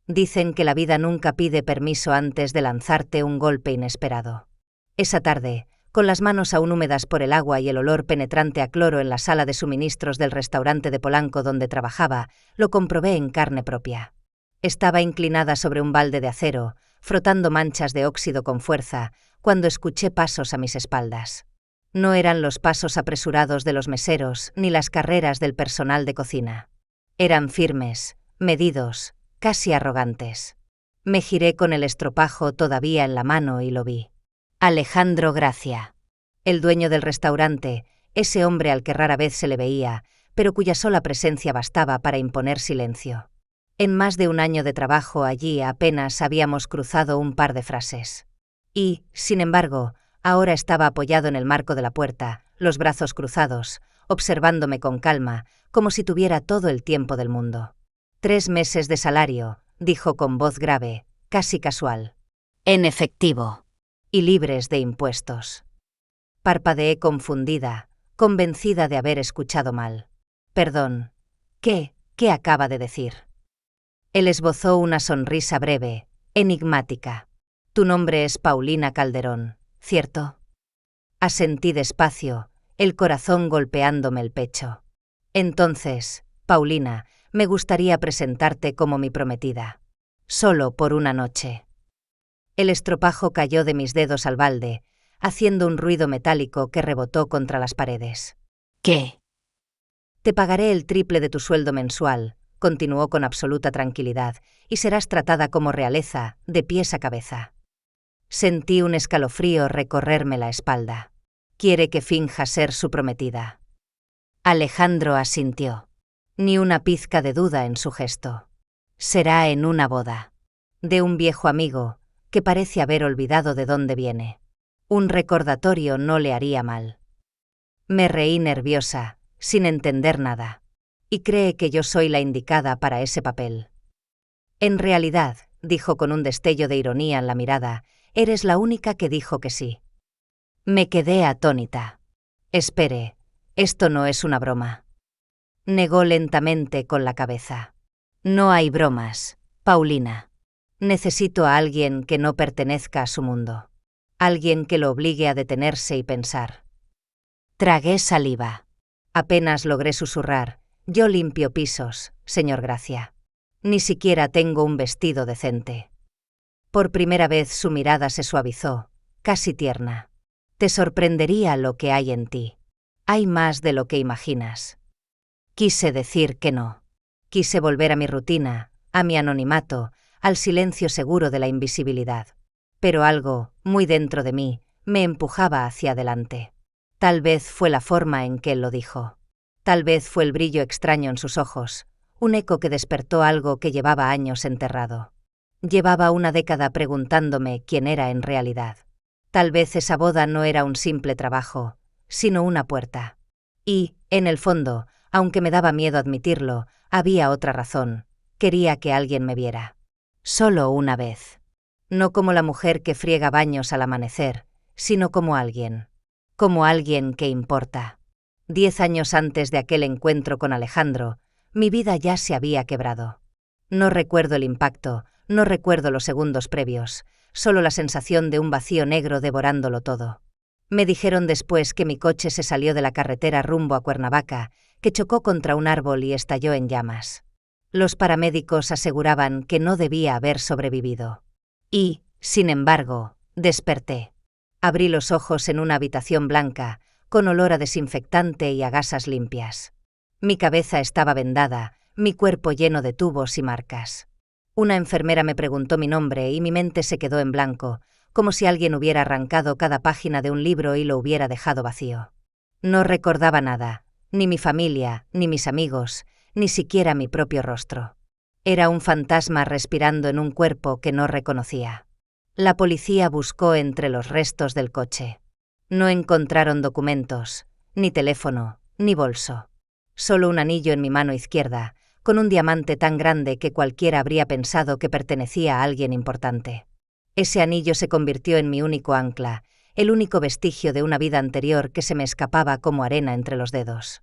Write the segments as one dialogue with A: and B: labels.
A: Dicen que la vida nunca pide permiso antes de lanzarte un golpe inesperado. Esa tarde, con las manos aún húmedas por el agua y el olor penetrante a cloro en la sala de suministros del restaurante de Polanco donde trabajaba, lo comprobé en carne propia. Estaba inclinada sobre un balde de acero, frotando manchas de óxido con fuerza, cuando escuché pasos a mis espaldas. No eran los pasos apresurados de los meseros ni las carreras del personal de cocina. Eran firmes, medidos, casi arrogantes. Me giré con el estropajo todavía en la mano y lo vi. Alejandro Gracia. El dueño del restaurante, ese hombre al que rara vez se le veía, pero cuya sola presencia bastaba para imponer silencio. En más de un año de trabajo allí apenas habíamos cruzado un par de frases. Y, sin embargo, ahora estaba apoyado en el marco de la puerta, los brazos cruzados, observándome con calma, como si tuviera todo el tiempo del mundo. 3 meses de salario, dijo con voz grave, casi casual. En efectivo. Y libres de impuestos. Parpadeé confundida, convencida de haber escuchado mal. Perdón. ¿Qué acaba de decir? Él esbozó una sonrisa breve, enigmática. Tu nombre es Paulina Calderón, ¿cierto? Asentí despacio, el corazón golpeándome el pecho. Entonces, Paulina, me gustaría presentarte como mi prometida. Solo por una noche. El estropajo cayó de mis dedos al balde, haciendo un ruido metálico que rebotó contra las paredes. ¿Qué? Te pagaré el triple de tu sueldo mensual, continuó con absoluta tranquilidad, y serás tratada como realeza, de pies a cabeza. Sentí un escalofrío recorrerme la espalda. Quiere que finja ser su prometida. Alejandro asintió. Ni una pizca de duda en su gesto. Será en una boda. De un viejo amigo, que parece haber olvidado de dónde viene. Un recordatorio no le haría mal. Me reí nerviosa, sin entender nada. Y cree que yo soy la indicada para ese papel. En realidad, dijo con un destello de ironía en la mirada, eres la única que dijo que sí. Me quedé atónita. Espere, esto no es una broma. Negó lentamente con la cabeza. No hay bromas, Paulina. Necesito a alguien que no pertenezca a su mundo. Alguien que lo obligue a detenerse y pensar. Tragué saliva. Apenas logré susurrar. Yo limpio pisos, señor Gracia. Ni siquiera tengo un vestido decente. Por primera vez su mirada se suavizó, casi tierna. Te sorprendería lo que hay en ti. Hay más de lo que imaginas. Quise decir que no. Quise volver a mi rutina, a mi anonimato, al silencio seguro de la invisibilidad. Pero algo, muy dentro de mí, me empujaba hacia adelante. Tal vez fue la forma en que él lo dijo. Tal vez fue el brillo extraño en sus ojos, un eco que despertó algo que llevaba años enterrado. Llevaba una década preguntándome quién era en realidad. Tal vez esa boda no era un simple trabajo, sino una puerta. Y, en el fondo, aunque me daba miedo admitirlo, había otra razón. Quería que alguien me viera. Solo una vez. No como la mujer que friega baños al amanecer, sino como alguien. Como alguien que importa. 10 años antes de aquel encuentro con Alejandro, mi vida ya se había quebrado. No recuerdo el impacto, no recuerdo los segundos previos, solo la sensación de un vacío negro devorándolo todo. Me dijeron después que mi coche se salió de la carretera rumbo a Cuernavaca, que chocó contra un árbol y estalló en llamas. Los paramédicos aseguraban que no debía haber sobrevivido. Y, sin embargo, desperté. Abrí los ojos en una habitación blanca, con olor a desinfectante y a gasas limpias. Mi cabeza estaba vendada, mi cuerpo lleno de tubos y marcas. Una enfermera me preguntó mi nombre y mi mente se quedó en blanco, como si alguien hubiera arrancado cada página de un libro y lo hubiera dejado vacío. No recordaba nada, ni mi familia, ni mis amigos, ni siquiera mi propio rostro. Era un fantasma respirando en un cuerpo que no reconocía. La policía buscó entre los restos del coche. No encontraron documentos, ni teléfono, ni bolso. Solo un anillo en mi mano izquierda, con un diamante tan grande que cualquiera habría pensado que pertenecía a alguien importante. Ese anillo se convirtió en mi único ancla, el único vestigio de una vida anterior que se me escapaba como arena entre los dedos.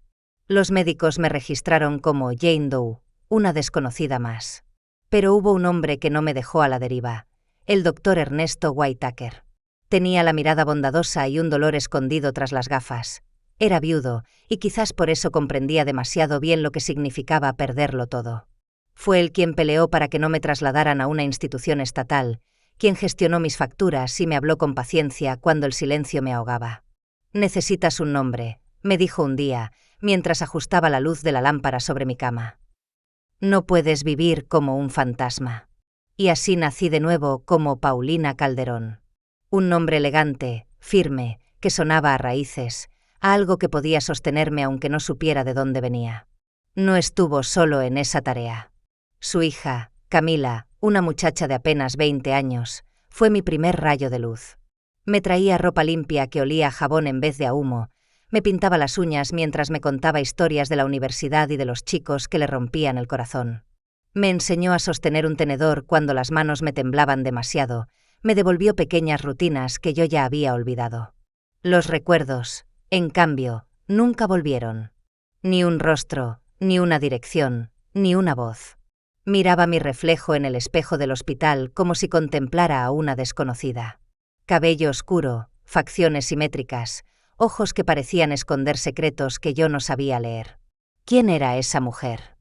A: Los médicos me registraron como Jane Doe, una desconocida más. Pero hubo un hombre que no me dejó a la deriva, el doctor Ernesto Whitaker. Tenía la mirada bondadosa y un dolor escondido tras las gafas. Era viudo, y quizás por eso comprendía demasiado bien lo que significaba perderlo todo. Fue él quien peleó para que no me trasladaran a una institución estatal, quien gestionó mis facturas y me habló con paciencia cuando el silencio me ahogaba. «Necesitas un nombre», me dijo un día, mientras ajustaba la luz de la lámpara sobre mi cama. «No puedes vivir como un fantasma». Y así nací de nuevo como Paulina Calderón. Un nombre elegante, firme, que sonaba a raíces, a algo que podía sostenerme aunque no supiera de dónde venía. No estuvo solo en esa tarea. Su hija, Camila, una muchacha de apenas 20 años, fue mi primer rayo de luz. Me traía ropa limpia que olía a jabón en vez de a humo, me pintaba las uñas mientras me contaba historias de la universidad y de los chicos que le rompían el corazón. Me enseñó a sostener un tenedor cuando las manos me temblaban demasiado, me devolvió pequeñas rutinas que yo ya había olvidado. Los recuerdos, en cambio, nunca volvieron. Ni un rostro, ni una dirección, ni una voz. Miraba mi reflejo en el espejo del hospital como si contemplara a una desconocida. Cabello oscuro, facciones simétricas, ojos que parecían esconder secretos que yo no sabía leer. ¿Quién era esa mujer?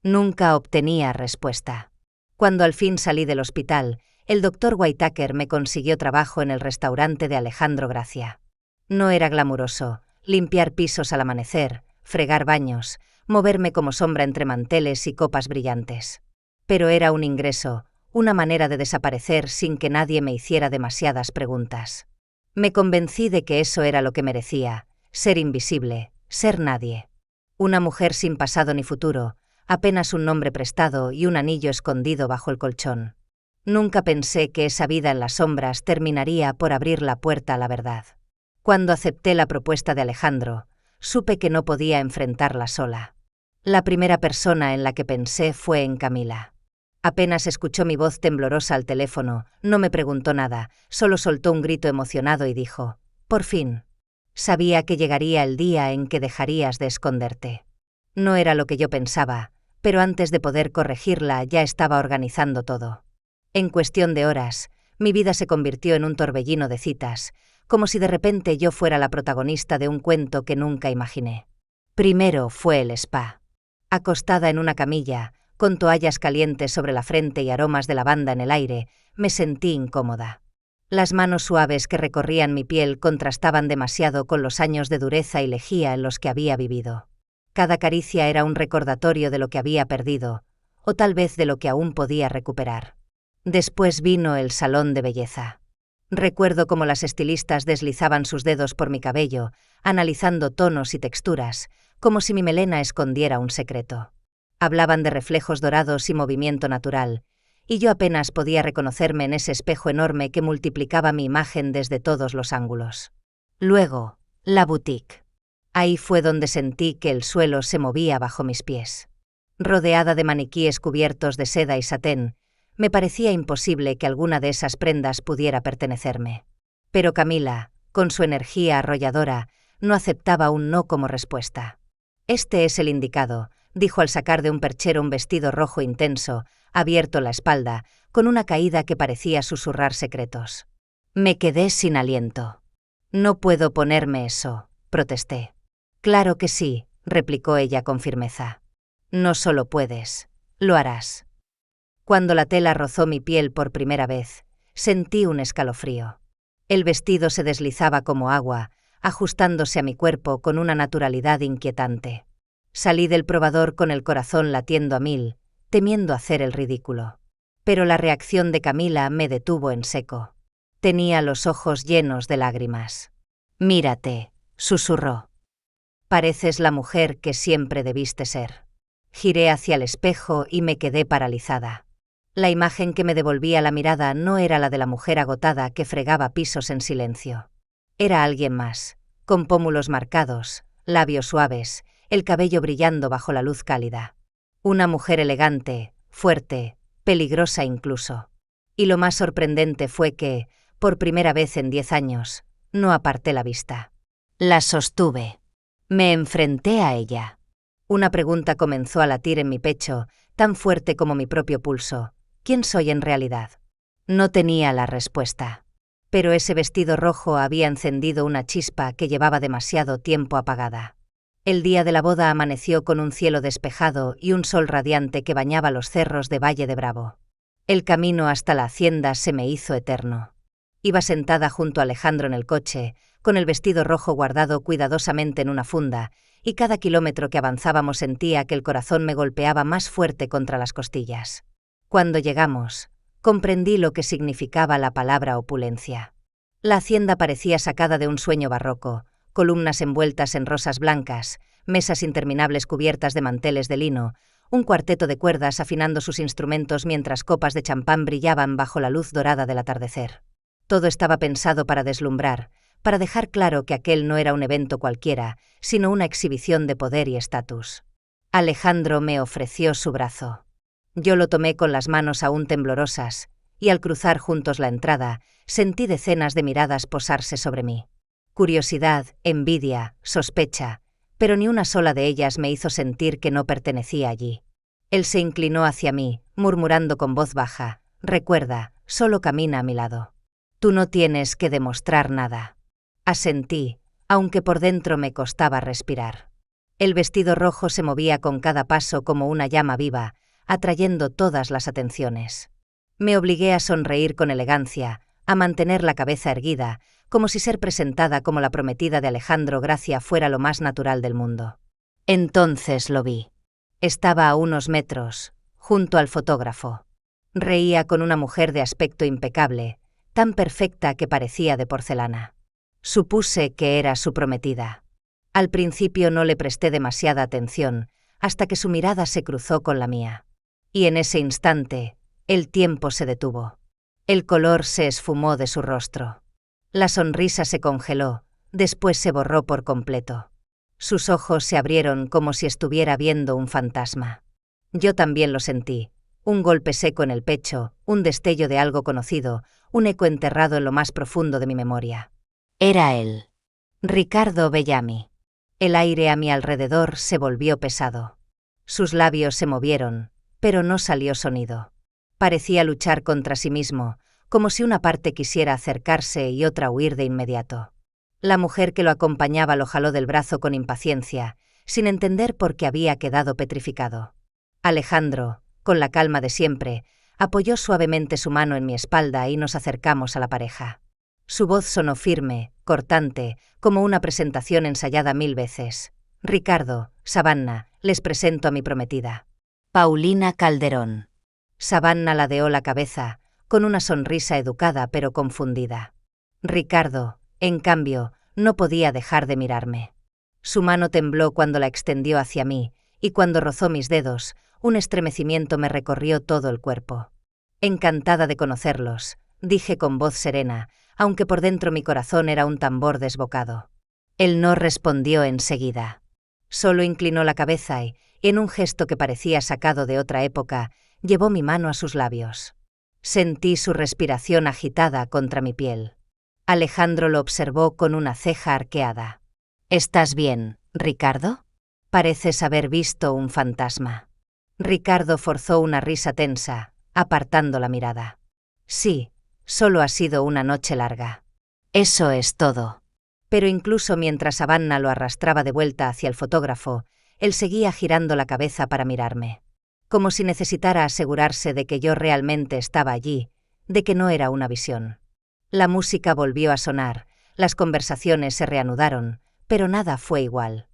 A: Nunca obtenía respuesta. Cuando al fin salí del hospital, el doctor Whitaker me consiguió trabajo en el restaurante de Alejandro Gracia. No era glamuroso, limpiar pisos al amanecer, fregar baños, moverme como sombra entre manteles y copas brillantes. Pero era un ingreso, una manera de desaparecer sin que nadie me hiciera demasiadas preguntas. Me convencí de que eso era lo que merecía, ser invisible, ser nadie. Una mujer sin pasado ni futuro, apenas un nombre prestado y un anillo escondido bajo el colchón. Nunca pensé que esa vida en las sombras terminaría por abrir la puerta a la verdad. Cuando acepté la propuesta de Alejandro, supe que no podía enfrentarla sola. La primera persona en la que pensé fue en Camila. Apenas escuchó mi voz temblorosa al teléfono, no me preguntó nada, solo soltó un grito emocionado y dijo: «Por fin. Sabía que llegaría el día en que dejarías de esconderte». No era lo que yo pensaba, pero antes de poder corregirla ya estaba organizando todo. En cuestión de horas, mi vida se convirtió en un torbellino de citas, como si de repente yo fuera la protagonista de un cuento que nunca imaginé. Primero fue el spa. Acostada en una camilla, con toallas calientes sobre la frente y aromas de lavanda en el aire, me sentí incómoda. Las manos suaves que recorrían mi piel contrastaban demasiado con los años de dureza y lejía en los que había vivido. Cada caricia era un recordatorio de lo que había perdido, o tal vez de lo que aún podía recuperar. Después vino el salón de belleza. Recuerdo cómo las estilistas deslizaban sus dedos por mi cabello, analizando tonos y texturas, como si mi melena escondiera un secreto. Hablaban de reflejos dorados y movimiento natural, y yo apenas podía reconocerme en ese espejo enorme que multiplicaba mi imagen desde todos los ángulos. Luego, la boutique. Ahí fue donde sentí que el suelo se movía bajo mis pies. Rodeada de maniquíes cubiertos de seda y satén, me parecía imposible que alguna de esas prendas pudiera pertenecerme. Pero Camila, con su energía arrolladora, no aceptaba un no como respuesta. «Este es el indicado», dijo al sacar de un perchero un vestido rojo intenso, abierto la espalda, con una caída que parecía susurrar secretos. Me quedé sin aliento. «No puedo ponerme eso», protesté. «Claro que sí», replicó ella con firmeza. «No solo puedes, lo harás». Cuando la tela rozó mi piel por primera vez, sentí un escalofrío. El vestido se deslizaba como agua, ajustándose a mi cuerpo con una naturalidad inquietante. Salí del probador con el corazón latiendo a 1000, temiendo hacer el ridículo. Pero la reacción de Camila me detuvo en seco. Tenía los ojos llenos de lágrimas. «Mírate», susurró. «Pareces la mujer que siempre debiste ser». Giré hacia el espejo y me quedé paralizada. La imagen que me devolvía la mirada no era la de la mujer agotada que fregaba pisos en silencio. Era alguien más, con pómulos marcados, labios suaves, el cabello brillando bajo la luz cálida. Una mujer elegante, fuerte, peligrosa incluso. Y lo más sorprendente fue que, por primera vez en 10 años, no aparté la vista. La sostuve. Me enfrenté a ella. Una pregunta comenzó a latir en mi pecho, tan fuerte como mi propio pulso. ¿Quién soy en realidad? No tenía la respuesta. Pero ese vestido rojo había encendido una chispa que llevaba demasiado tiempo apagada. El día de la boda amaneció con un cielo despejado y un sol radiante que bañaba los cerros de Valle de Bravo. El camino hasta la hacienda se me hizo eterno. Iba sentada junto a Alejandro en el coche, con el vestido rojo guardado cuidadosamente en una funda, y cada kilómetro que avanzábamos sentía que el corazón me golpeaba más fuerte contra las costillas. Cuando llegamos, comprendí lo que significaba la palabra opulencia. La hacienda parecía sacada de un sueño barroco, columnas envueltas en rosas blancas, mesas interminables cubiertas de manteles de lino, un cuarteto de cuerdas afinando sus instrumentos mientras copas de champán brillaban bajo la luz dorada del atardecer. Todo estaba pensado para deslumbrar, para dejar claro que aquel no era un evento cualquiera, sino una exhibición de poder y estatus. Alejandro me ofreció su brazo. Yo lo tomé con las manos aún temblorosas, y al cruzar juntos la entrada, sentí decenas de miradas posarse sobre mí. Curiosidad, envidia, sospecha, pero ni una sola de ellas me hizo sentir que no pertenecía allí. Él se inclinó hacia mí, murmurando con voz baja: «Recuerda, solo camina a mi lado. Tú no tienes que demostrar nada». Asentí, aunque por dentro me costaba respirar. El vestido rojo se movía con cada paso como una llama viva, atrayendo todas las atenciones. Me obligué a sonreír con elegancia, a mantener la cabeza erguida, como si ser presentada como la prometida de Alejandro Gracia fuera lo más natural del mundo. Entonces lo vi. Estaba a unos metros, junto al fotógrafo. Reía con una mujer de aspecto impecable, tan perfecta que parecía de porcelana. Supuse que era su prometida. Al principio no le presté demasiada atención, hasta que su mirada se cruzó con la mía. Y en ese instante, el tiempo se detuvo. El color se esfumó de su rostro. La sonrisa se congeló, después se borró por completo. Sus ojos se abrieron como si estuviera viendo un fantasma. Yo también lo sentí. Un golpe seco en el pecho, un destello de algo conocido, un eco enterrado en lo más profundo de mi memoria. Era él. Ricardo Bellamy. El aire a mi alrededor se volvió pesado. Sus labios se movieron, pero no salió sonido. Parecía luchar contra sí mismo, como si una parte quisiera acercarse y otra huir de inmediato. La mujer que lo acompañaba lo jaló del brazo con impaciencia, sin entender por qué había quedado petrificado. Alejandro, con la calma de siempre, apoyó suavemente su mano en mi espalda y nos acercamos a la pareja. Su voz sonó firme, cortante, como una presentación ensayada 1000 veces. «Ricardo, Savannah, les presento a mi prometida. Paulina Calderón». Savannah ladeó la cabeza, con una sonrisa educada pero confundida. Ricardo, en cambio, no podía dejar de mirarme. Su mano tembló cuando la extendió hacia mí, y cuando rozó mis dedos, un estremecimiento me recorrió todo el cuerpo. «Encantada de conocerlos», dije con voz serena, aunque por dentro mi corazón era un tambor desbocado. Él no respondió enseguida. Solo inclinó la cabeza y, en un gesto que parecía sacado de otra época, llevó mi mano a sus labios. Sentí su respiración agitada contra mi piel. Alejandro lo observó con una ceja arqueada. «¿Estás bien, Ricardo? Pareces haber visto un fantasma». Ricardo forzó una risa tensa, apartando la mirada. «Sí, solo ha sido una noche larga. Eso es todo». Pero incluso mientras Savannah lo arrastraba de vuelta hacia el fotógrafo, él seguía girando la cabeza para mirarme. Como si necesitara asegurarse de que yo realmente estaba allí, de que no era una visión. La música volvió a sonar, las conversaciones se reanudaron, pero nada fue igual.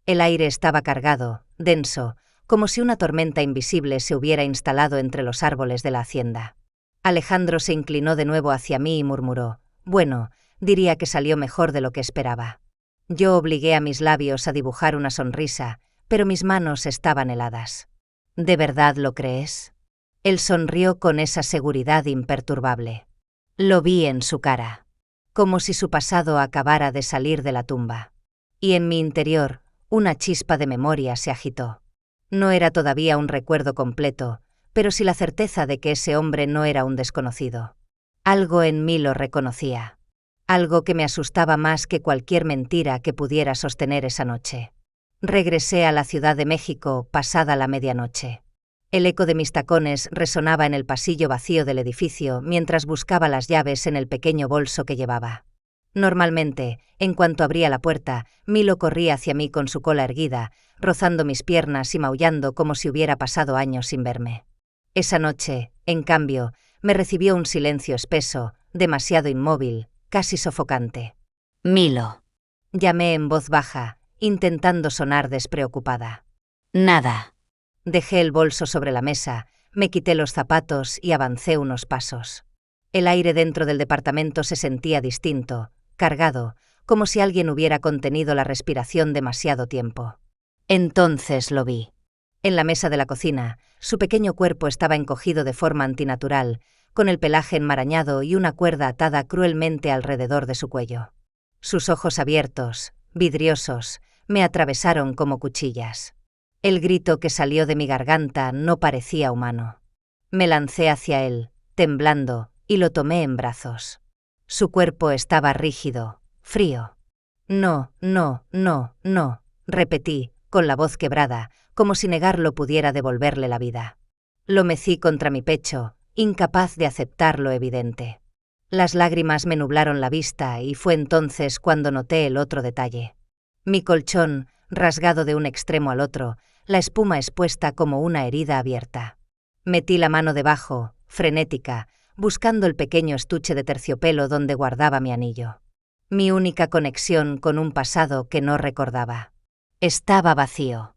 A: El aire estaba cargado, denso, como si una tormenta invisible se hubiera instalado entre los árboles de la hacienda. Alejandro se inclinó de nuevo hacia mí y murmuró: «Bueno, diría que salió mejor de lo que esperaba». Yo obligué a mis labios a dibujar una sonrisa, pero mis manos estaban heladas. «¿De verdad lo crees?». Él sonrió con esa seguridad imperturbable. Lo vi en su cara, como si su pasado acabara de salir de la tumba. Y en mi interior, una chispa de memoria se agitó. No era todavía un recuerdo completo, pero sí la certeza de que ese hombre no era un desconocido. Algo en mí lo reconocía. Algo que me asustaba más que cualquier mentira que pudiera sostener esa noche. Regresé a la Ciudad de México pasada la medianoche. El eco de mis tacones resonaba en el pasillo vacío del edificio mientras buscaba las llaves en el pequeño bolso que llevaba. Normalmente, en cuanto abría la puerta, Milo corría hacia mí con su cola erguida, rozando mis piernas y maullando como si hubiera pasado años sin verme. Esa noche, en cambio, me recibió un silencio espeso, demasiado inmóvil, casi sofocante.
B: Milo.
A: Llamé en voz baja, intentando sonar despreocupada.
B: Nada.
A: Dejé el bolso sobre la mesa, me quité los zapatos y avancé unos pasos. El aire dentro del departamento se sentía distinto, cargado, como si alguien hubiera contenido la respiración demasiado tiempo. Entonces lo vi. En la mesa de la cocina, su pequeño cuerpo estaba encogido de forma antinatural, con el pelaje enmarañado y una cuerda atada cruelmente alrededor de su cuello. Sus ojos abiertos, vidriosos, me atravesaron como cuchillas. El grito que salió de mi garganta no parecía humano. Me lancé hacia él, temblando, y lo tomé en brazos. Su cuerpo estaba rígido, frío. No, no, no, no, repetí, con la voz quebrada, como si negarlo pudiera devolverle la vida. Lo mecí contra mi pecho, incapaz de aceptar lo evidente. Las lágrimas me nublaron la vista y fue entonces cuando noté el otro detalle. Mi colchón, rasgado de un extremo al otro, la espuma expuesta como una herida abierta. Metí la mano debajo, frenética, buscando el pequeño estuche de terciopelo donde guardaba mi anillo. Mi única conexión con un pasado que no recordaba. Estaba vacío.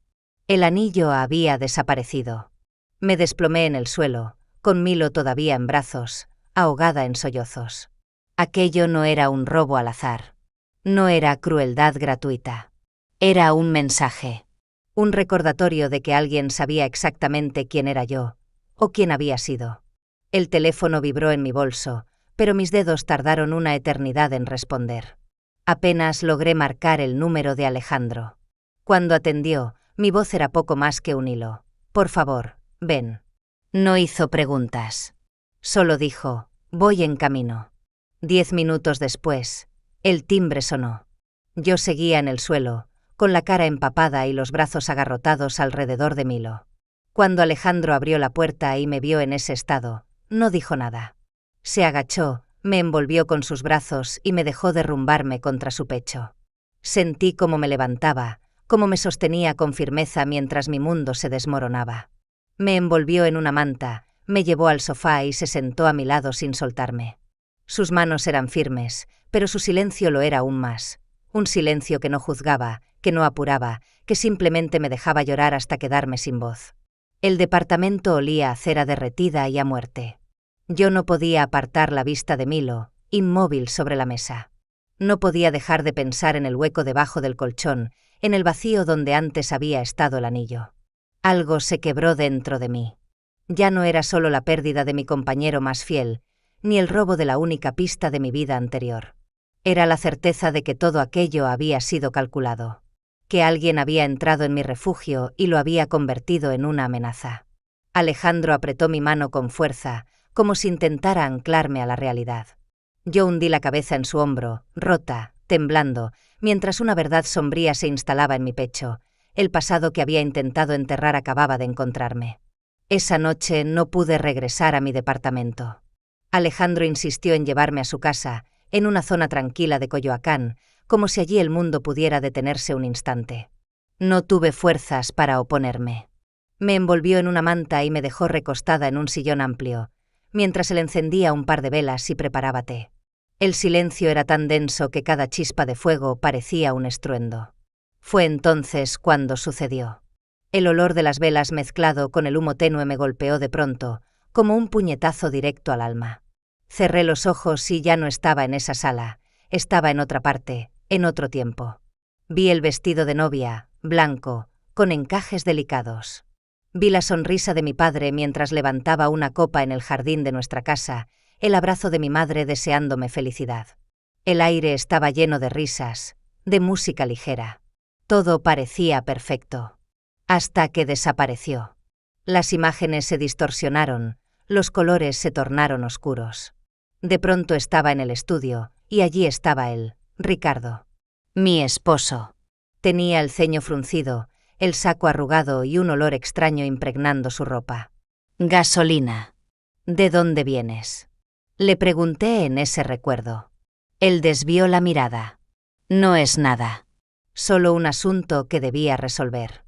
A: El anillo había desaparecido. Me desplomé en el suelo, con Milo todavía en brazos, ahogada en sollozos. Aquello no era un robo al azar. No era crueldad gratuita. Era un mensaje. Un recordatorio de que alguien sabía exactamente quién era yo, o quién había sido. El teléfono vibró en mi bolso, pero mis dedos tardaron una eternidad en responder. Apenas logré marcar el número de Alejandro. Cuando atendió, mi voz era poco más que un hilo. Por favor, ven. No hizo preguntas. Solo dijo, voy en camino. 10 minutos después, el timbre sonó. Yo seguía en el suelo, con la cara empapada y los brazos agarrotados alrededor de Milo. Cuando Alejandro abrió la puerta y me vio en ese estado, no dijo nada. Se agachó, me envolvió con sus brazos y me dejó derrumbarme contra su pecho. Sentí cómo me levantaba, cómo me sostenía con firmeza mientras mi mundo se desmoronaba. Me envolvió en una manta, me llevó al sofá y se sentó a mi lado sin soltarme. Sus manos eran firmes, pero su silencio lo era aún más. Un silencio que no juzgaba, que no apuraba, que simplemente me dejaba llorar hasta quedarme sin voz. El departamento olía a cera derretida y a muerte. Yo no podía apartar la vista de Milo, inmóvil sobre la mesa. No podía dejar de pensar en el hueco debajo del colchón, en el vacío donde antes había estado el anillo. Algo se quebró dentro de mí. Ya no era solo la pérdida de mi compañero más fiel, ni el robo de la única pista de mi vida anterior. Era la certeza de que todo aquello había sido calculado, que alguien había entrado en mi refugio y lo había convertido en una amenaza. Alejandro apretó mi mano con fuerza, como si intentara anclarme a la realidad. Yo hundí la cabeza en su hombro, rota, temblando, mientras una verdad sombría se instalaba en mi pecho. El pasado que había intentado enterrar acababa de encontrarme. Esa noche no pude regresar a mi departamento. Alejandro insistió en llevarme a su casa, en una zona tranquila de Coyoacán, como si allí el mundo pudiera detenerse un instante. No tuve fuerzas para oponerme. Me envolvió en una manta y me dejó recostada en un sillón amplio, mientras él encendía un par de velas y preparaba té. El silencio era tan denso que cada chispa de fuego parecía un estruendo. Fue entonces cuando sucedió. El olor de las velas mezclado con el humo tenue me golpeó de pronto, como un puñetazo directo al alma. Cerré los ojos y ya no estaba en esa sala, estaba en otra parte, en otro tiempo. Vi el vestido de novia, blanco, con encajes delicados. Vi la sonrisa de mi padre mientras levantaba una copa en el jardín de nuestra casa, el abrazo de mi madre deseándome felicidad. El aire estaba lleno de risas, de música ligera. Todo parecía perfecto. Hasta que desapareció. Las imágenes se distorsionaron, los colores se tornaron oscuros. De pronto estaba en el estudio, y allí estaba él, Ricardo. Mi esposo. Tenía el ceño fruncido, el saco arrugado y un olor extraño impregnando su ropa.
B: Gasolina.
A: ¿De dónde vienes?, le pregunté en ese recuerdo. Él desvió la mirada.
B: No es nada.
A: Solo un asunto que debía resolver.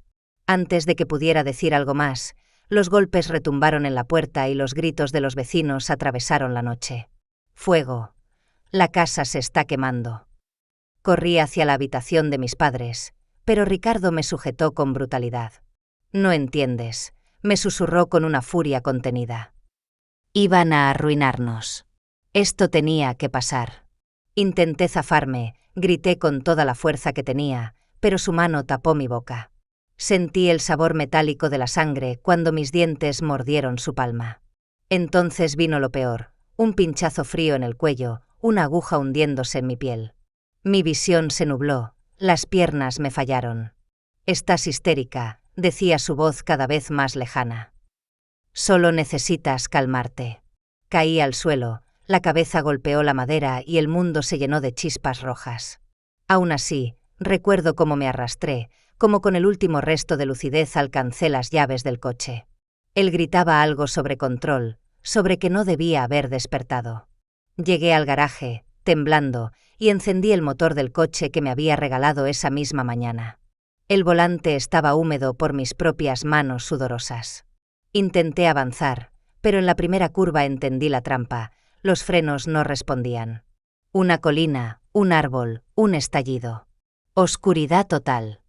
A: Antes de que pudiera decir algo más, los golpes retumbaron en la puerta y los gritos de los vecinos atravesaron la noche. Fuego. La casa se está quemando. Corrí hacia la habitación de mis padres, pero Ricardo me sujetó con brutalidad. No entiendes, me susurró con una furia contenida.
B: Iban a arruinarnos.
A: Esto tenía que pasar. Intenté zafarme, grité con toda la fuerza que tenía, pero su mano tapó mi boca. Sentí el sabor metálico de la sangre cuando mis dientes mordieron su palma. Entonces vino lo peor, un pinchazo frío en el cuello, una aguja hundiéndose en mi piel. Mi visión se nubló, las piernas me fallaron. «Estás histérica», decía su voz cada vez más lejana. «Solo necesitas calmarte». Caí al suelo, la cabeza golpeó la madera y el mundo se llenó de chispas rojas. Aún así, recuerdo cómo me arrastré, cómo con el último resto de lucidez alcancé las llaves del coche. Él gritaba algo sobre control, sobre que no debía haber despertado. Llegué al garaje, temblando, y encendí el motor del coche que me había regalado esa misma mañana. El volante estaba húmedo por mis propias manos sudorosas. Intenté avanzar, pero en la primera curva entendí la trampa, los frenos no respondían. Una colina, un árbol, un estallido. Oscuridad total.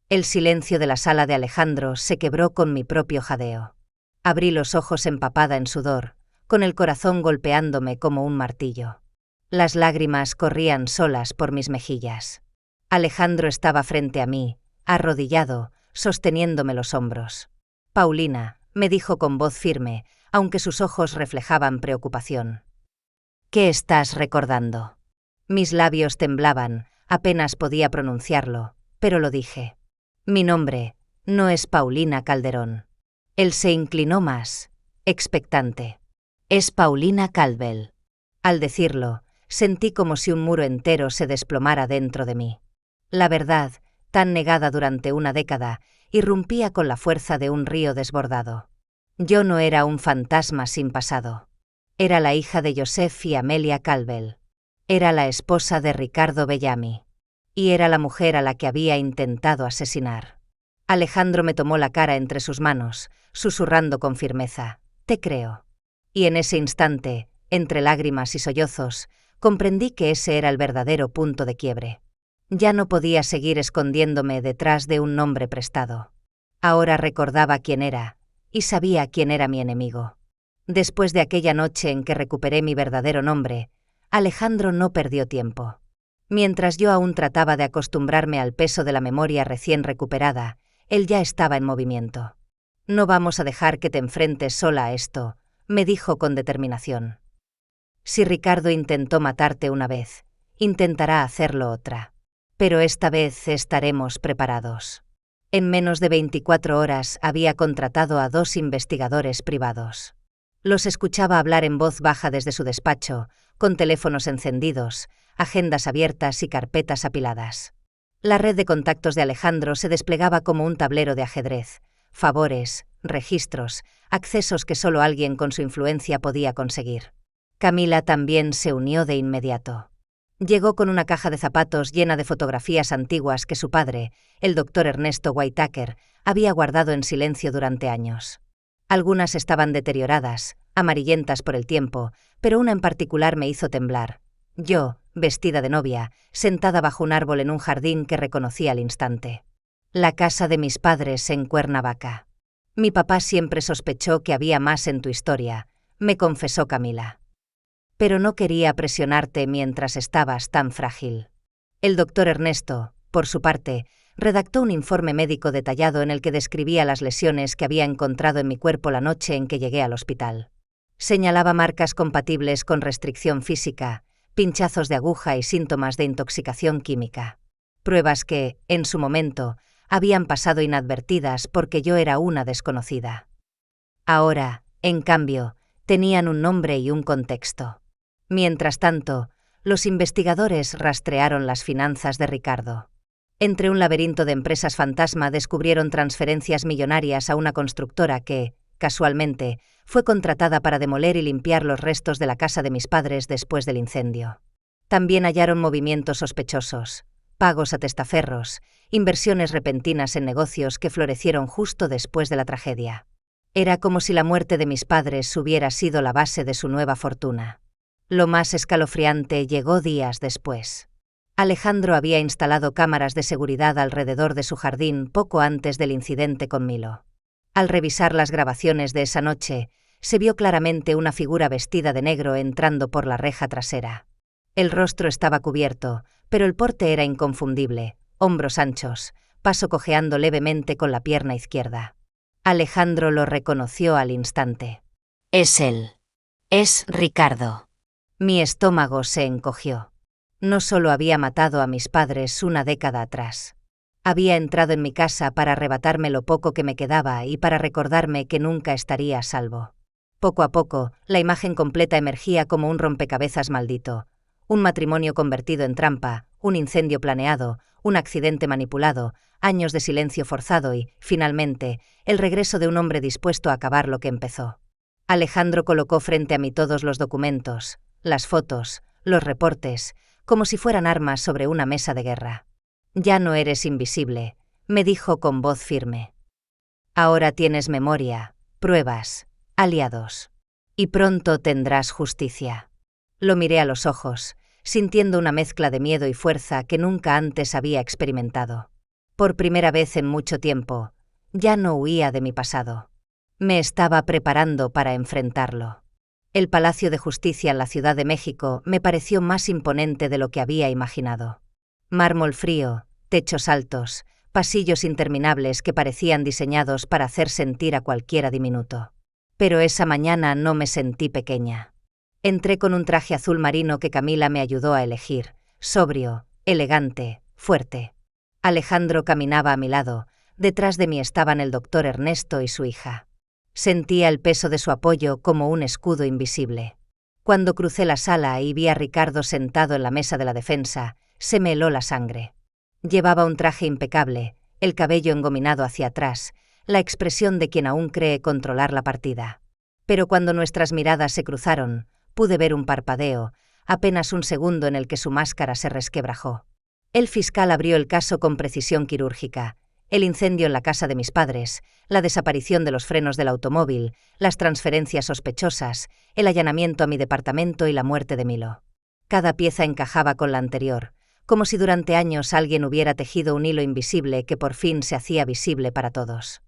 A: El silencio de la sala de Alejandro se quebró con mi propio jadeo. Abrí los ojos empapada en sudor, con el corazón golpeándome como un martillo. Las lágrimas corrían solas por mis mejillas. Alejandro estaba frente a mí, arrodillado, sosteniéndome los hombros. «Paulina», me dijo con voz firme, aunque sus ojos reflejaban preocupación. «¿Qué estás recordando?». Mis labios temblaban, apenas podía pronunciarlo, pero lo dije. «Mi nombre no es Paulina Calderón». Él se inclinó más, expectante. «Es Paulina Caldwell». Al decirlo, sentí como si un muro entero se desplomara dentro de mí. La verdad, tan negada durante una década, irrumpía con la fuerza de un río desbordado. Yo no era un fantasma sin pasado. Era la hija de Joseph y Amelia Caldwell. Era la esposa de Ricardo Bellamy. Y era la mujer a la que había intentado asesinar. Alejandro me tomó la cara entre sus manos, susurrando con firmeza: «Te creo». Y en ese instante, entre lágrimas y sollozos, comprendí que ese era el verdadero punto de quiebre. Ya no podía seguir escondiéndome detrás de un nombre prestado. Ahora recordaba quién era, y sabía quién era mi enemigo. Después de aquella noche en que recuperé mi verdadero nombre, Alejandro no perdió tiempo. Mientras yo aún trataba de acostumbrarme al peso de la memoria recién recuperada, él ya estaba en movimiento. «No vamos a dejar que te enfrentes sola a esto», me dijo con determinación. «Si Ricardo intentó matarte una vez, intentará hacerlo otra. Pero esta vez estaremos preparados». En menos de 24 horas había contratado a 2 investigadores privados. Los escuchaba hablar en voz baja desde su despacho, con teléfonos encendidos, agendas abiertas y carpetas apiladas. La red de contactos de Alejandro se desplegaba como un tablero de ajedrez: favores, registros, accesos que solo alguien con su influencia podía conseguir. Camila también se unió de inmediato. Llegó con una caja de zapatos llena de fotografías antiguas que su padre, el doctor Ernesto Whitaker, había guardado en silencio durante años. Algunas estaban deterioradas, amarillentas por el tiempo, pero una en particular me hizo temblar. Yo, vestida de novia, sentada bajo un árbol en un jardín que reconocí al instante. La casa de mis padres en Cuernavaca. «Mi papá siempre sospechó que había más en tu historia», me confesó Camila. «Pero no quería presionarte mientras estabas tan frágil». El doctor Ernesto, por su parte, redactó un informe médico detallado en el que describía las lesiones que había encontrado en mi cuerpo la noche en que llegué al hospital. Señalaba marcas compatibles con restricción física, pinchazos de aguja y síntomas de intoxicación química. Pruebas que, en su momento, habían pasado inadvertidas porque yo era una desconocida. Ahora, en cambio, tenían un nombre y un contexto. Mientras tanto, los investigadores rastrearon las finanzas de Ricardo. Entre un laberinto de empresas fantasma descubrieron transferencias millonarias a una constructora que, casualmente, fue contratada para demoler y limpiar los restos de la casa de mis padres después del incendio. También hallaron movimientos sospechosos, pagos a testaferros, inversiones repentinas en negocios que florecieron justo después de la tragedia. Era como si la muerte de mis padres hubiera sido la base de su nueva fortuna. Lo más escalofriante llegó días después. Alejandro había instalado cámaras de seguridad alrededor de su jardín poco antes del incidente con Milo. Al revisar las grabaciones de esa noche, se vio claramente una figura vestida de negro entrando por la reja trasera. El rostro estaba cubierto, pero el porte era inconfundible, hombros anchos, paso cojeando levemente con la pierna izquierda. Alejandro lo reconoció al instante.
B: Es él. Es Ricardo.
A: Mi estómago se encogió. No solo había matado a mis padres una década atrás. Había entrado en mi casa para arrebatarme lo poco que me quedaba y para recordarme que nunca estaría a salvo. Poco a poco, la imagen completa emergía como un rompecabezas maldito. Un matrimonio convertido en trampa, un incendio planeado, un accidente manipulado, años de silencio forzado y, finalmente, el regreso de un hombre dispuesto a acabar lo que empezó. Alejandro colocó frente a mí todos los documentos, las fotos, los reportes, como si fueran armas sobre una mesa de guerra. «Ya no eres invisible», me dijo con voz firme. «Ahora tienes memoria, pruebas, aliados. Y pronto tendrás justicia». Lo miré a los ojos, sintiendo una mezcla de miedo y fuerza que nunca antes había experimentado. Por primera vez en mucho tiempo, ya no huía de mi pasado. Me estaba preparando para enfrentarlo. El Palacio de Justicia en la Ciudad de México me pareció más imponente de lo que había imaginado. Mármol frío, techos altos, pasillos interminables que parecían diseñados para hacer sentir a cualquiera diminuto. Pero esa mañana no me sentí pequeña. Entré con un traje azul marino que Camila me ayudó a elegir, sobrio, elegante, fuerte. Alejandro caminaba a mi lado, detrás de mí estaban el doctor Ernesto y su hija. Sentía el peso de su apoyo como un escudo invisible. Cuando crucé la sala y vi a Ricardo sentado en la mesa de la defensa, se me heló la sangre. Llevaba un traje impecable, el cabello engominado hacia atrás, la expresión de quien aún cree controlar la partida. Pero cuando nuestras miradas se cruzaron, pude ver un parpadeo, apenas un segundo en el que su máscara se resquebrajó. El fiscal abrió el caso con precisión quirúrgica. El incendio en la casa de mis padres, la desaparición de los frenos del automóvil, las transferencias sospechosas, el allanamiento a mi departamento y la muerte de Milo. Cada pieza encajaba con la anterior, como si durante años alguien hubiera tejido un hilo invisible que por fin se hacía visible para todos.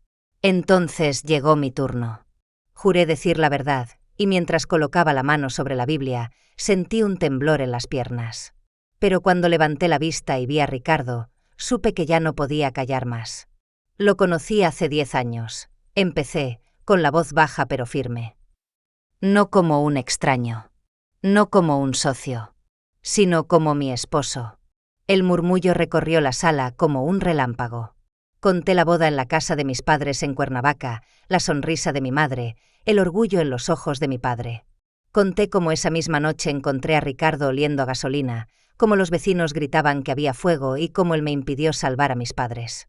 A: Entonces llegó mi turno. Juré decir la verdad, y mientras colocaba la mano sobre la Biblia, sentí un temblor en las piernas. Pero cuando levanté la vista y vi a Ricardo, supe que ya no podía callar más. Lo conocí hace 10 años. Empecé, con la voz baja pero firme. No como un extraño. No como un socio. Sino como mi esposo. El murmullo recorrió la sala como un relámpago. Conté la boda en la casa de mis padres en Cuernavaca, la sonrisa de mi madre, el orgullo en los ojos de mi padre. Conté cómo esa misma noche encontré a Ricardo oliendo a gasolina, cómo los vecinos gritaban que había fuego y cómo él me impidió salvar a mis padres.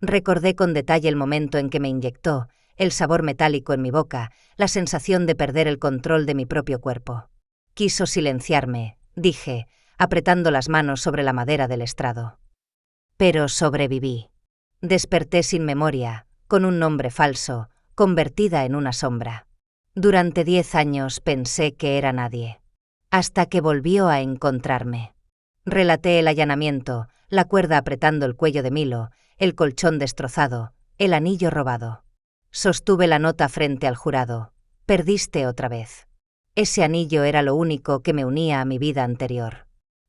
A: Recordé con detalle el momento en que me inyectó, el sabor metálico en mi boca, la sensación de perder el control de mi propio cuerpo. Quiso silenciarme, dije, apretando las manos sobre la madera del estrado. Pero sobreviví. Desperté sin memoria, con un nombre falso, convertida en una sombra. Durante 10 años pensé que era nadie. Hasta que volvió a encontrarme. Relaté el allanamiento, la cuerda apretando el cuello de Milo, el colchón destrozado, el anillo robado. Sostuve la nota frente al jurado. Perdiste otra vez. Ese anillo era lo único que me unía a mi vida anterior.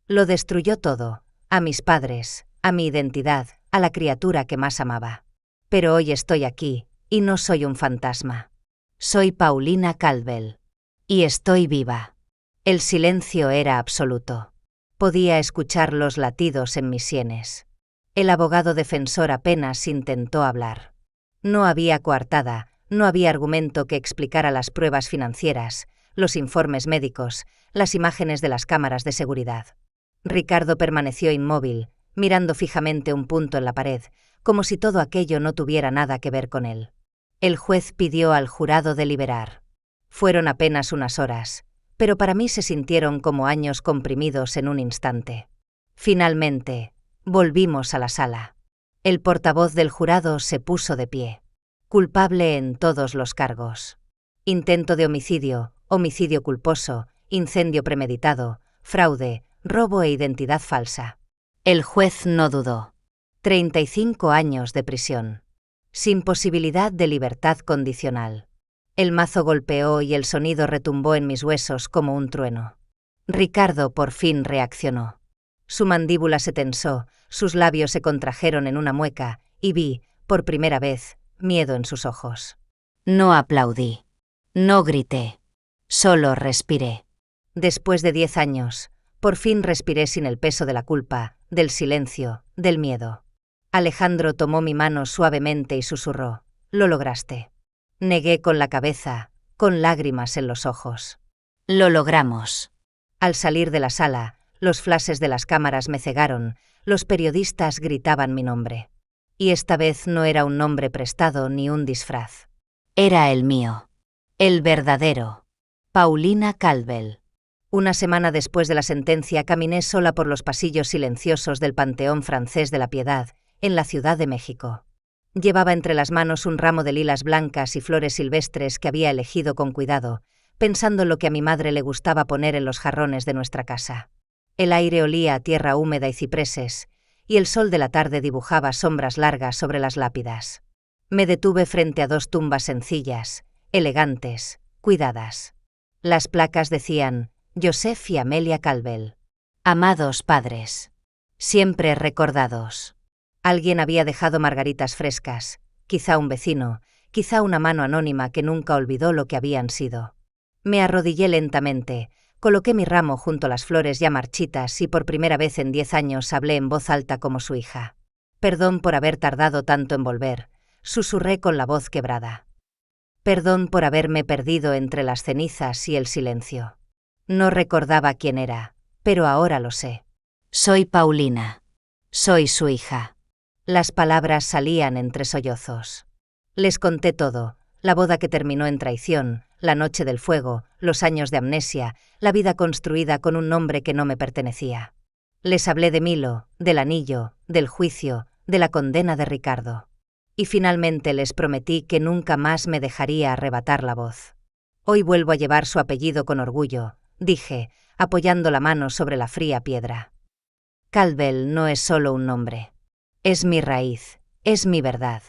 A: Lo destruyó todo, a mis padres, a mi identidad, a la criatura que más amaba. Pero hoy estoy aquí, y no soy un fantasma. Soy Paulina Caldwell. Y estoy viva. El silencio era absoluto. Podía escuchar los latidos en mis sienes. El abogado defensor apenas intentó hablar. No había coartada, no había argumento que explicara las pruebas financieras, los informes médicos, las imágenes de las cámaras de seguridad. Ricardo permaneció inmóvil, mirando fijamente un punto en la pared, como si todo aquello no tuviera nada que ver con él. El juez pidió al jurado deliberar. Fueron apenas unas horas, pero para mí se sintieron como años comprimidos en un instante. Finalmente, volvimos a la sala. El portavoz del jurado se puso de pie. Culpable en todos los cargos. Intento de homicidio, homicidio culposo, incendio premeditado, fraude, robo e identidad falsa. El juez no dudó. 35 años de prisión. Sin posibilidad de libertad condicional. El mazo golpeó y el sonido retumbó en mis huesos como un trueno. Ricardo por fin reaccionó. Su mandíbula se tensó, sus labios se contrajeron en una mueca, y vi, por primera vez, miedo en sus ojos.
B: No aplaudí. No grité. Solo respiré.
A: Después de 10 años, por fin respiré sin el peso de la culpa, del silencio, del miedo. Alejandro tomó mi mano suavemente y susurró: «Lo lograste». Negué con la cabeza, con lágrimas en los ojos.
B: Lo logramos.
A: Al salir de la sala, los flashes de las cámaras me cegaron, los periodistas gritaban mi nombre. Y esta vez no era un nombre prestado ni un disfraz.
B: Era el mío. El verdadero. Paulina Calvel.
A: Una semana después de la sentencia caminé sola por los pasillos silenciosos del Panteón Francés de la Piedad, en la Ciudad de México. Llevaba entre las manos un ramo de lilas blancas y flores silvestres que había elegido con cuidado, pensando en lo que a mi madre le gustaba poner en los jarrones de nuestra casa. El aire olía a tierra húmeda y cipreses, y el sol de la tarde dibujaba sombras largas sobre las lápidas. Me detuve frente a 2 tumbas sencillas, elegantes, cuidadas. Las placas decían: Joseph y Amelia Calvel.
B: Amados padres.
A: Siempre recordados. Alguien había dejado margaritas frescas, quizá un vecino, quizá una mano anónima que nunca olvidó lo que habían sido. Me arrodillé lentamente, coloqué mi ramo junto a las flores ya marchitas y por primera vez en 10 años hablé en voz alta como su hija. Perdón por haber tardado tanto en volver, susurré con la voz quebrada. Perdón por haberme perdido entre las cenizas y el silencio. No recordaba quién era, pero ahora lo sé.
B: Soy Paulina. Soy su hija.
A: Las palabras salían entre sollozos. Les conté todo, la boda que terminó en traición, la noche del fuego, los años de amnesia, la vida construida con un nombre que no me pertenecía. Les hablé de Milo, del anillo, del juicio, de la condena de Ricardo. Y finalmente les prometí que nunca más me dejaría arrebatar la voz. Hoy vuelvo a llevar su apellido con orgullo, dije, apoyando la mano sobre la fría piedra. Calvel no es solo un nombre. Es mi raíz, es mi verdad.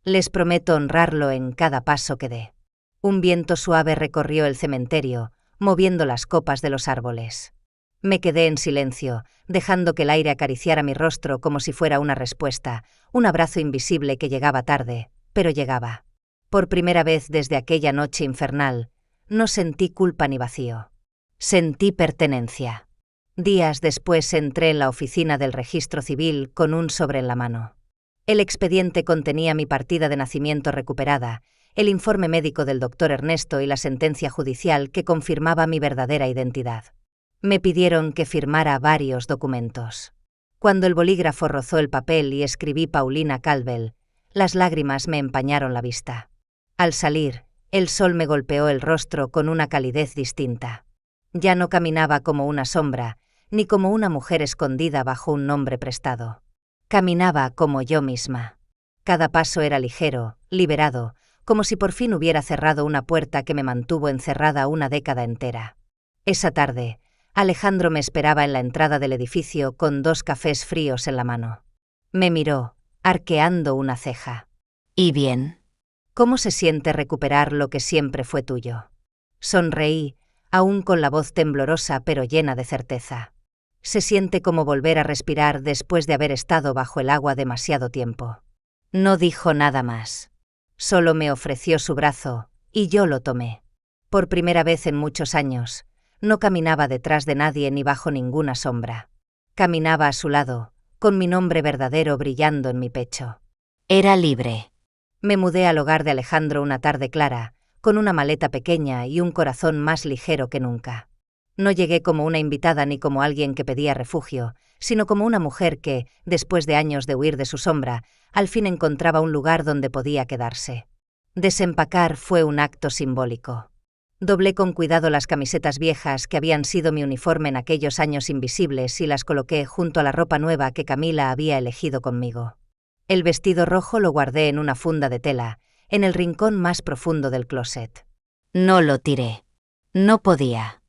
A: Les prometo honrarlo en cada paso que dé. Un viento suave recorrió el cementerio, moviendo las copas de los árboles. Me quedé en silencio, dejando que el aire acariciara mi rostro como si fuera una respuesta, un abrazo invisible que llegaba tarde, pero llegaba. Por primera vez desde aquella noche infernal, no sentí culpa ni vacío. Sentí pertenencia. Días después entré en la oficina del registro civil con un sobre en la mano. El expediente contenía mi partida de nacimiento recuperada, el informe médico del doctor Ernesto y la sentencia judicial que confirmaba mi verdadera identidad. Me pidieron que firmara varios documentos. Cuando el bolígrafo rozó el papel y escribí Paulina Calvel, las lágrimas me empañaron la vista. Al salir, el sol me golpeó el rostro con una calidez distinta. Ya no caminaba como una sombra, ni como una mujer escondida bajo un nombre prestado. Caminaba como yo misma. Cada paso era ligero, liberado, como si por fin hubiera cerrado una puerta que me mantuvo encerrada una década entera. Esa tarde, Alejandro me esperaba en la entrada del edificio con 2 cafés fríos en la mano. Me miró, arqueando una ceja.
B: ¿Y bien?
A: ¿Cómo se siente recuperar lo que siempre fue tuyo? Sonreí, aún con la voz temblorosa pero llena de certeza. Se siente como volver a respirar después de haber estado bajo el agua demasiado tiempo. No dijo nada más. Solo me ofreció su brazo, y yo lo tomé. Por primera vez en muchos años, no caminaba detrás de nadie ni bajo ninguna sombra. Caminaba a su lado, con mi nombre verdadero brillando en mi pecho.
B: Era libre.
A: Me mudé al hogar de Alejandro una tarde clara, con una maleta pequeña y un corazón más ligero que nunca. No llegué como una invitada ni como alguien que pedía refugio, sino como una mujer que, después de años de huir de su sombra, al fin encontraba un lugar donde podía quedarse. Desempacar fue un acto simbólico. Doblé con cuidado las camisetas viejas que habían sido mi uniforme en aquellos años invisibles y las coloqué junto a la ropa nueva que Camila había elegido conmigo. El vestido rojo lo guardé en una funda de tela, en el rincón más profundo del closet.
B: No lo tiré. No podía.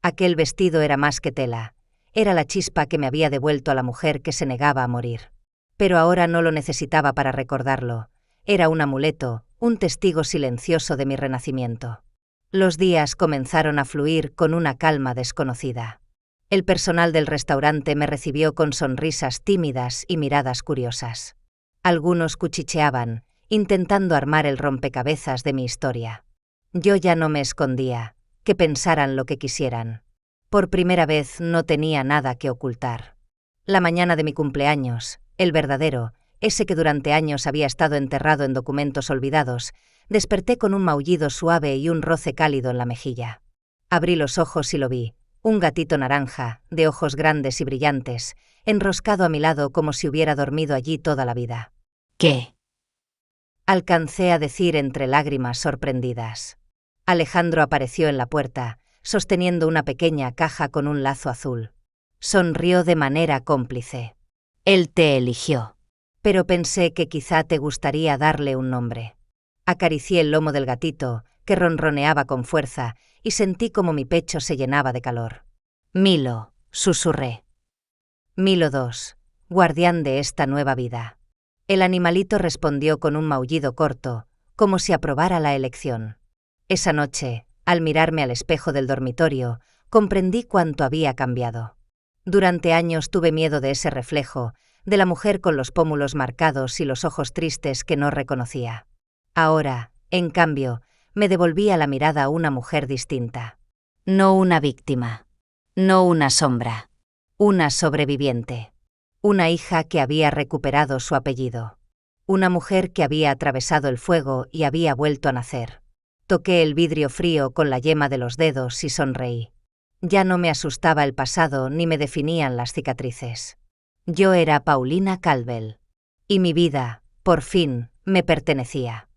A: Aquel vestido era más que tela. Era la chispa que me había devuelto a la mujer que se negaba a morir. Pero ahora no lo necesitaba para recordarlo. Era un amuleto, un testigo silencioso de mi renacimiento. Los días comenzaron a fluir con una calma desconocida. El personal del restaurante me recibió con sonrisas tímidas y miradas curiosas. Algunos cuchicheaban, intentando armar el rompecabezas de mi historia. Yo ya no me escondía. Que pensaran lo que quisieran. Por primera vez no tenía nada que ocultar. La mañana de mi cumpleaños, el verdadero, ese que durante años había estado enterrado en documentos olvidados, desperté con un maullido suave y un roce cálido en la mejilla. Abrí los ojos y lo vi, un gatito naranja, de ojos grandes y brillantes, enroscado a mi lado como si hubiera dormido allí toda la vida.
B: ¿Qué?
A: Alcancé a decir entre lágrimas sorprendidas. Alejandro apareció en la puerta, sosteniendo una pequeña caja con un lazo azul. Sonrió de manera cómplice.
B: Él te eligió.
A: Pero pensé que quizá te gustaría darle un nombre. Acaricié el lomo del gatito, que ronroneaba con fuerza, y sentí como mi pecho se llenaba de calor.
B: Milo, susurré.
A: Milo II, guardián de esta nueva vida. El animalito respondió con un maullido corto, como si aprobara la elección. Esa noche, al mirarme al espejo del dormitorio, comprendí cuánto había cambiado. Durante años tuve miedo de ese reflejo, de la mujer con los pómulos marcados y los ojos tristes que no reconocía. Ahora, en cambio, me devolvía la mirada a una mujer distinta.
B: No una víctima. No una sombra.
A: Una sobreviviente. Una hija que había recuperado su apellido. Una mujer que había atravesado el fuego y había vuelto a nacer. Toqué el vidrio frío con la yema de los dedos y sonreí. Ya no me asustaba el pasado ni me definían las cicatrices. Yo era Paulina Calvel. Y mi vida, por fin, me pertenecía.